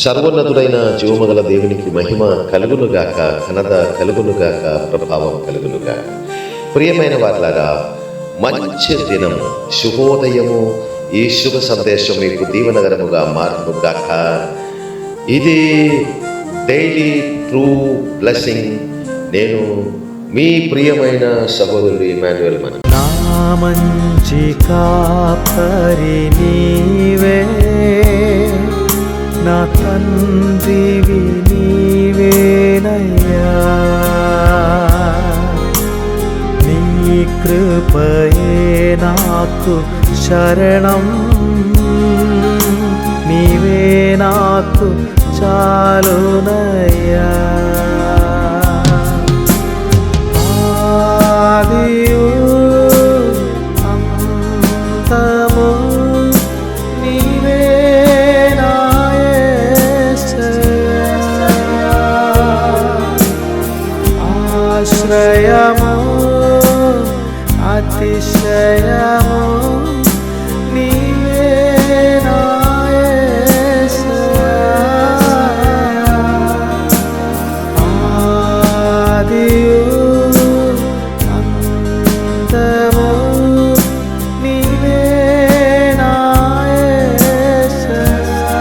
సర్వోన్నతుడైన జీవమగల దేవునికి మహిమ కలుగునుగాక, ఘనత కలుగునుగాక, ప్రభావం కలుగునుగాక. ప్రియమైన వారిలారా, మంచి దినము, శుభోదయము, ఈ శుభ సందేశం మీకు దీవెనకరముగా మారునుగాక. ఇది డైలీ ట్రూ బ్లెస్సింగ్. నేను మీ ప్రియమైన సహోదరుడు ఇమాన్యుయల్ మన. నా మంచి కాపరి నీవే, నా తండ్రివి నీవేనయ్యా. నీ కృపయే నాకు శరణం, నీవే నాకు చాలునయ్యా. ఆదియు అంతము నీవే నా యేసయ్యా. ఆశ్రయము అతిశయము నీవే నా యేసయ్యా. ఆదియు అంతము నీవే నా యేసయ్యా.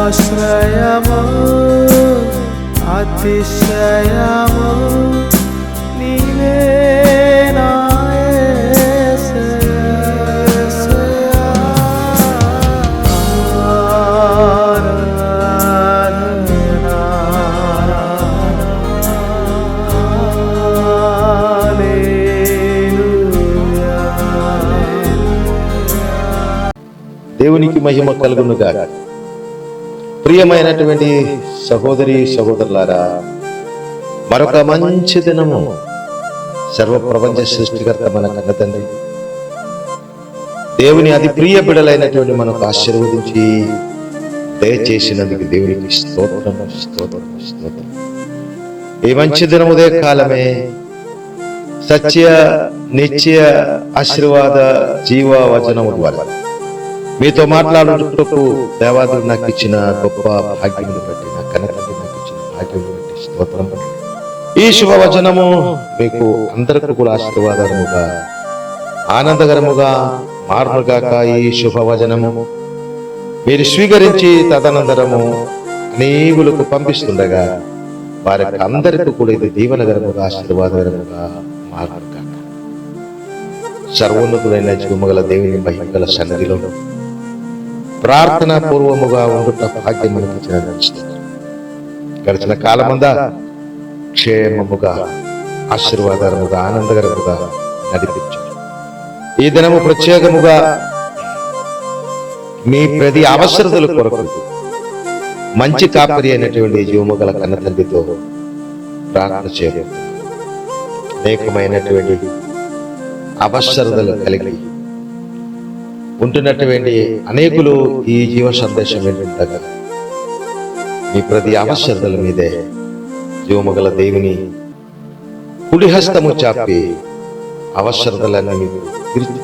ఆశ్రయము అతిశయము నీవే నా యేసయ్యా. దేవునికి మహిమ కలుగునుగాక. ప్రియమైనటువంటి సహోదరి సహోదరులారా, మరొక మంచి దినము సర్వ ప్రపంచ సృష్టికర్త మన కన్న తండ్రి దేవుని అతి ప్రియ బిడలైనటువంటి మనకు ఆశీర్వదించి దయచేసినందుకు దేవునికి స్తోత్రం స్తోత్రం స్తోత్రం. ఈ మంచి దినం ఉదయ కాలమే సత్య నిత్య ఆశీర్వాద జీవ వచనము ద్వారా మీతో మాట్లాడుటకు దేవాదుడు నాకు ఇచ్చిన గొప్ప భాగ్యమును బట్టి, నా కన్నతండ్రి నాకు ఇచ్చిన భాగ్యమును బట్టి స్తోత్రం. ఈ శుభవచనము మీకు అందరికీ కూడా ఆశీర్వాదముగా ఆనందకరముగా మారునుగాక. ఈ శుభవచనము మీరు స్వీకరించి తదనంతరము అనేకులకు పంపిస్తుండగా వారికి అందరికీ కూడా ఇది దీవెనకరముగా ఆశీర్వాదకరముగా మారునుగాక. సర్వోన్నతుడైన జీవమగల దేవుని మహిమగల సన్నిధిలో ప్రార్థనా పూర్వముగా ఉండుట భాగ్యం మనకిచ్చిన గడిచిన కాలమందా క్షేమముగా ఆశీర్వాదముగా ఆనందకరముగా నడిపించారు. ఈ దినము ప్రత్యేకముగా మీ ప్రతి అవసరతల కొరకు మంచి కాపరి అయినటువంటి జీవముగల కన్న తండ్రితో ప్రార్థన చేయబోతున్నారు. అనేకమైనటువంటి అవసరతలు కలిగి ఉంటున్నటువంటి అనేకులు ఈ జీవ సందేశం ఏంటంటగా మీ ప్రతి అవసరతల మీదే జీవమగల దేవుని కుడిహస్తము చాపి అవసరతలన్నీ మీకు తీర్చి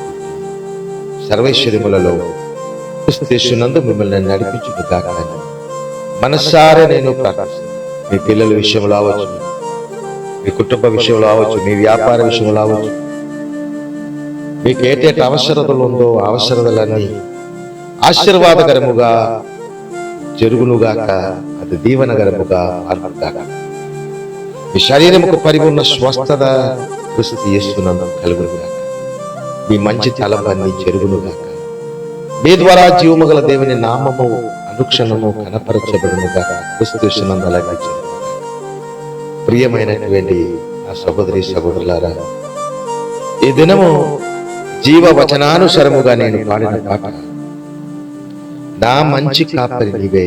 సర్వైశ్వర్యములలో క్రీస్తునందు మిమ్మల్ని నడిపించుగాక మనసారా నేను ప్రార్థిస్తున్నాను. మీ పిల్లల విషయంలో అవ్వచ్చు, మీ కుటుంబ విషయంలో అవ్వచ్చు, మీ వ్యాపార విషయంలో అవ్వచ్చు, మీకు ఏటేట అవసరతలు ఉందో అవసరతలన్నీ ఆశీర్వాదకరముగా జరుగునుగాక, అది దీవెనకరముగా మారునుగాక. మీ శరీరముకు పరిపూర్ణ స్వస్థత క్రీస్తు యేసునందు కలుగునుగాక. మీ మంచి తలంపన్నీ జరుగునుగాక. మీ ద్వారా జీవమగల దేవుని నామము అనుక్షణము కనపరచబడునుగాక. క్రీస్తు యేసునందు అలాగే జరుగునుగాక. ప్రియమైనటువంటి నా సహోదరి సహోదరులారా, ఈ దినము జీవ వచనానుసరముగా నేను పాడిన పాట, నా మంచి కాపరి నీవే,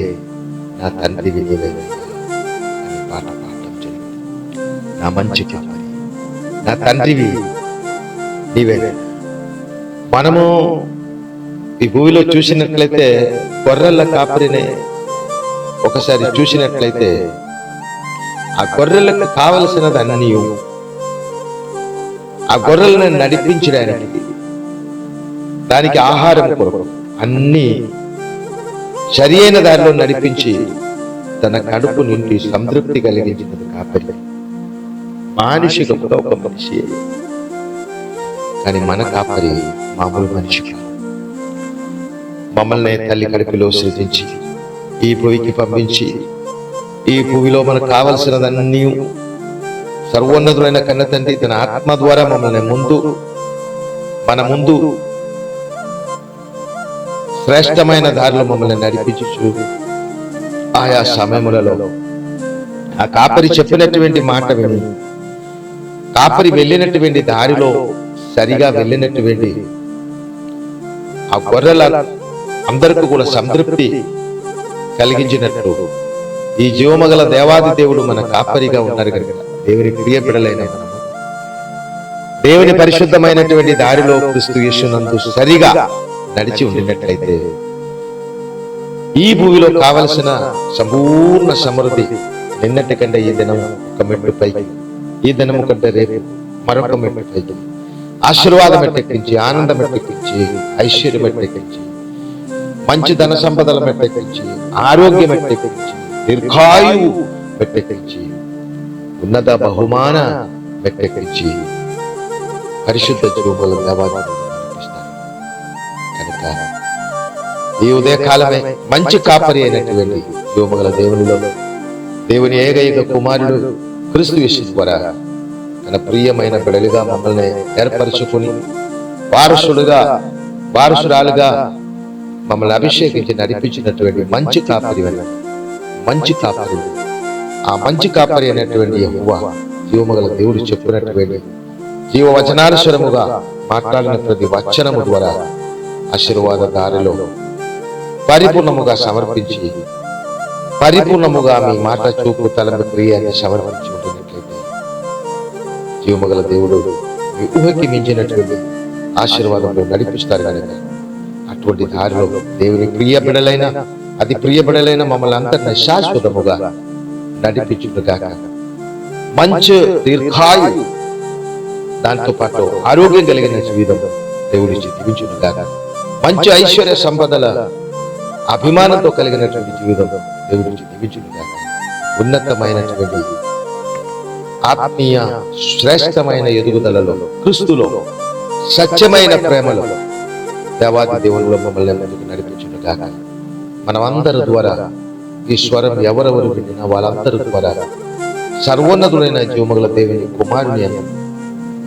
నా తండ్రివి నీవే అనే పాట పాడటం జరిగింది. నా మంచి కాపరి, నా తండ్రివి నీవే. మనము ఈ భూమిలో చూసినట్లయితే గొర్రెల కాపరిని ఒకసారి చూసినట్లయితే ఆ గొర్రెలకు కావలసినది అన్నీ, ఆ గొర్రెలను నడిపించడానికి దానికి ఆహారం కొరకు అన్ని సరి అయిన దారిలో నడిపించి తన కడుపు నిండి సంతృప్తి కలిగించినది కాపరి. మనిషి గొప్ప ఒక మనిషి, కానీ మన కాపరి మామూలు మనిషి కాదు. మమ్మల్ని తల్లి కడుపులో సృజించి ఈ భూమికి పంపించి ఈ భూమిలో మనకు కావలసినదన్నీ సర్వోన్నతులైన కన్న తండ్రి తన ఆత్మ ద్వారా మమ్మల్ని మన ముందు శ్రేష్టమైన దారిలో మమ్మల్ని నడిపించు. ఆయా సమయములలో ఆ కాపరి చెప్పినటువంటి మాట విని, కాపరి వెళ్ళినటువంటి దారిలో సరిగా వెళ్ళినటువంటి ఆ గొర్రెల అందరికీ కూడా సంతృప్తి కలిగించినట్టు ఈ జీవమగల దేవాది దేవుడు మన కాపరిగా ఉన్నారు కనుక దేవుని ప్రియ బిడ్డలైన మనము దేవుని పరిశుద్ధమైనటువంటి దారిలో క్రీస్తు యేసునందు సరిగా నడిచి ఉండినట్లయితే ఈ భూమిలో కావలసిన సంపూర్ణ సమృద్ధి నిన్నటి కంటే ఈ దినం ఒక మెట్టు పైకి, ఈ దినము కంటే రేపు మరొక మెట్టు పైకి, ఆశీర్వాదం ఎట్టెక్కించి, ఆనందం ఎట్టెక్కించి, ఐశ్వర్యం ఎట్టెక్కించి, మంచి ధన సంపదల మెట్టెక్కించి, ఆరోగ్యం ఎట్టెక్కించి, దీర్ఘాయువు మెట్టెక్కించి, ఉన్నత బహుమాన మెట్టెక్కించి పరిశుద్ధ జీవముల దేవాలయం నడిపిస్తారు కనుక ఈ ఉదయకాలమే మంచి కాపరి అయినటువంటి జీవముగల దేవుని ఏకైక కుమారుడు క్రీస్తు యేసు ద్వారా తన ప్రియమైన బిడ్డలుగా మమ్మల్ని ఏర్పరచుకుని వారసురాలుగా మమ్మల్ని అభిషేకించి నడిపించినటువంటి మంచి కాపరి ఆ మంచి కాపరి అయినటువంటి యెహోవా జీవముగల దేవుడు చెప్పినటువంటి జీవవచనానుసరముగా మాట్లాడిన ప్రతి వచనము ద్వారా ఆశీర్వాద దారిలో పరిపూర్ణముగా సమర్పించి, పరిపూర్ణముగా మీ మాట చూపు తలంపు క్రియాన్ని సమర్పించి ఉంటున్నట్లయితే జీవముగల దేవుడు మీ ఊహకి మించినటువంటి ఆశీర్వాదంలో నడిపిస్తారు కనుక అటువంటి దారిలో దేవుని అతి ప్రియ బిడలైన మమ్మల్ని అందరినీ శాశ్వతముగా నడిపించుగాక. మంచి దీర్ఘాయు దాంతో పాటు ఆరోగ్యం కలిగిన జీవితం దేవుడిచ్చి దీవించుగాక. మంచి ఐశ్వర్య సంపదల అభిమానంతో కలిగినటువంటి జీవితం దేవుడిచ్చి దీవించుగాక. ఉన్నతమైనటువంటి ఆత్మీయ శ్రేష్టమైన ఎదుగుదలలో, క్రీస్తులో, సత్యమైన ప్రేమలో దేవాది దేవునిలో మమ్మల్ని ముందుకు నడిపించుగాక. మనమందరి ద్వారా ఈ స్వరం ఎవరెవరు వినినా వాళ్ళందరి ద్వారా సర్వోన్నతుడైన జీవమగల దేవుని కుమారుని అన్న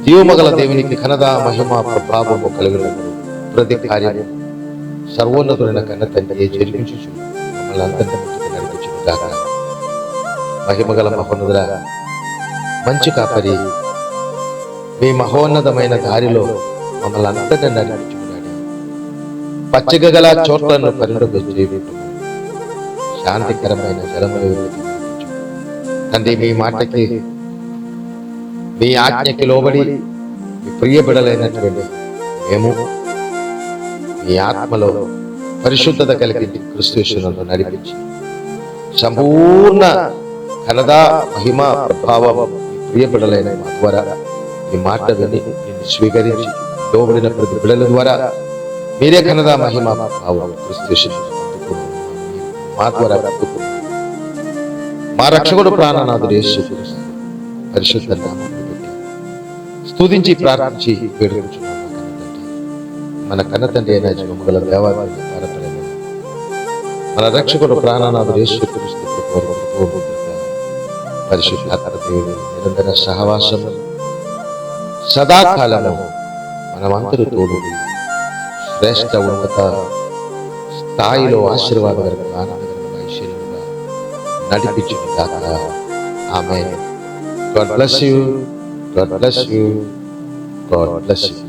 జీవమగల దేవునికి ఘనత మహిమ ప్రభావము కలిగినప్పుడు ప్రతి కార్యము సర్వోన్నతుడైన కన్న తండ్రి జరిపించు మమ్మల్ని అందరినీ ముందుకు నడిపించుగాక. మహిమగల మహోన్నతుల మంచి కాపరి మీ మహోన్నతమైన దారిలో మమ్మల్ని అందరినీ నడిపించుకున్నాడు. పచ్చగల చోట్లను పరిణమించు, శాంతికరమైన జలములు నడిపించు తండ్రి. మీ మాటకి, మీ ఆజ్ఞకి లోబడి మీ ప్రియ బిడలైనటువంటి మేము మీ ఆత్మలో పరిశుద్ధత కలిగించి క్రీస్తు యేసునందు నడిపించి సంపూర్ణ ఘనత మహిమ ప్రభావం మీ ప్రియ బిడలైన మా ద్వారా మీ మాట విని నిన్ను స్వీకరించి లోబడిన ప్రతి బిడల ద్వారా మీరే ఘనత మహిమ ప్రభావం క్రీస్తు యేసునందు మా ద్వారా మా రక్షకుడు ప్రాణనాథుడు యేసు క్రీస్తు పరిశుద్ధ నామములో స్తుతించి ప్రార్థించి వేడుకుంటున్నాము. మన కన్న తండ్రి అయిన జీవముగల దేవాలయం పారపడేది మన రక్షకుడు ప్రాణనాథుడు యేసు క్రీస్తు పరిశుద్ధాత్మ దేవుని నిరంతర సహవాసం సదాకాలము మనమందరూ తోడు శ్రేష్ట ఉన్నత స్థాయిలో ఆశీర్వాదకరంగా ఆనందకరంగా ఐశ్వర్యముగా నడిపించుగాక. ఆమేన్. God bless you. God bless you. God bless you.